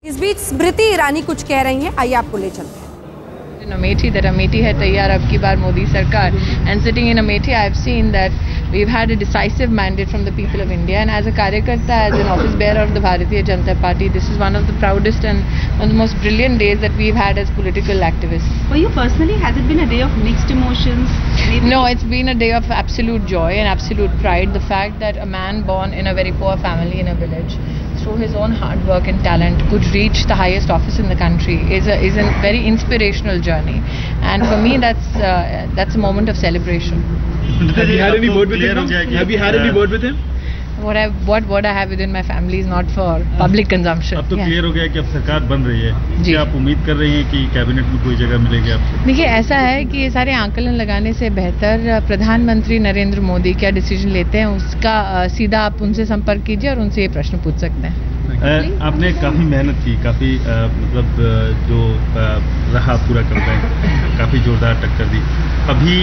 इस बीच स्मृति ईरानी कुछ कह रही हैं, आइए आपको ले चलते हैं। In Amethi, that Amethi है तैयार अब की बार मोदी सरकार, and sitting in Amethi I have seen that we've had a decisive mandate from the people of India, and as a Karyakarta, as an office bearer of the Bharatiya Janata Party, this is one of the proudest and one of the most brilliant days that we've had as political activists. For you personally, has it been a day of mixed emotions? No, it's been a day of absolute joy and absolute pride. The fact that a man born in a very poor family in a village, through his own hard work and talent, could reach the highest office in the country is a very inspirational journey, and for me that's a moment of celebration. Have you had any word with him? Have you had any word with him? What I have within my family is not for public consumption. अब तो clear हो गया कि अब सरकार बन रही है, क्या आप उम्मीद कर रही हैं कि कैबिनेट में कोई जगह मिलेगी आपको? देखिए, ऐसा है कि ये सारे आंकलन लगाने से बेहतर प्रधानमंत्री नरेंद्र मोदी क्या डिसीजन लेते हैं उसका सीधा आप उनसे संपर्क कीजिए और उनसे ये प्रश्न पूछ सकते हैं। आपने काफ़ी मेहनत की, काफ़ी मतलब जो रहा पूरा कर रहे हैं, काफ़ी जोरदार टक्कर दी। अभी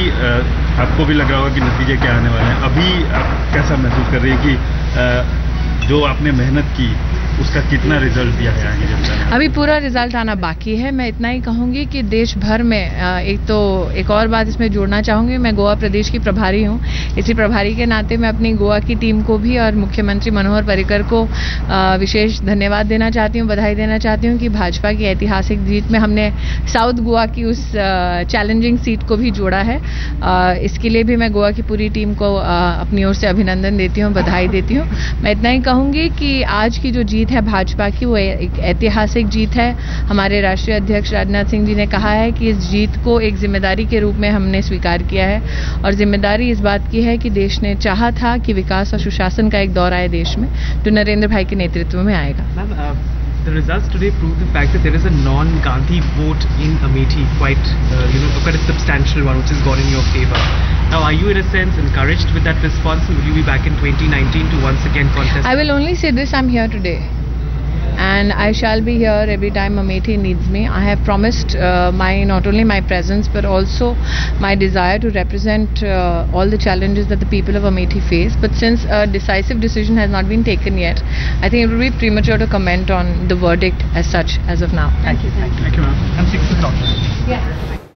आपको भी लग रहा होगा कि नतीजे क्या आने वाले हैं। अभी आप कैसा महसूस कर रही हैं कि जो आपने मेहनत की उसका कितना रिजल्ट दिया है आगे जनता ने? अभी पूरा रिजल्ट आना बाकी है। मैं इतना ही कहूँगी कि देश भर में एक और बात इसमें जोड़ना चाहूँगी, मैं गोवा प्रदेश की प्रभारी हूँ। इसी प्रभारी के नाते मैं अपनी गोवा की टीम को भी और मुख्यमंत्री मनोहर पर्रिकर को विशेष धन्यवाद देना चाहती हूँ, बधाई देना चाहती हूँ कि भाजपा की ऐतिहासिक जीत में हमने साउथ गोवा की उस चैलेंजिंग सीट को भी जोड़ा है। इसके लिए भी मैं गोवा की पूरी टीम को अपनी ओर से अभिनंदन देती हूँ, बधाई देती हूँ। मैं इतना ही कहूँगी कि आज की जो जीत है भाजपा की, वो एक ऐतिहासिक जीत है। हमारे राष्ट्रीय अध्यक्ष राजनाथ सिंह जी ने कहा है कि इस जीत को एक जिम्मेदारी के रूप में हमने स्वीकार किया है, और जिम्मेदारी इस बात की है कि देश ने चाहा था कि विकास और सुशासन का एक दौर आए देश में, जो नरेंद्र भाई के नेतृत्व में आएगा। The results today prove the fact that there is a non-Gandhi vote in Amethi, quite a substantial one, which has gone in your favor. Now, are you in a sense encouraged with that response, and will you be back in 2019 to once again contest? I will only say this: I'm here today, and I shall be here every time Amethi needs me. I have promised not only my presence but also my desire to represent all the challenges that the people of Amethi face. But since a decisive decision has not been taken yet, I think it would be premature to comment on the verdict as such as of now. Thank you. Thank you, ma'am. I'm 6 o'clock. Yeah.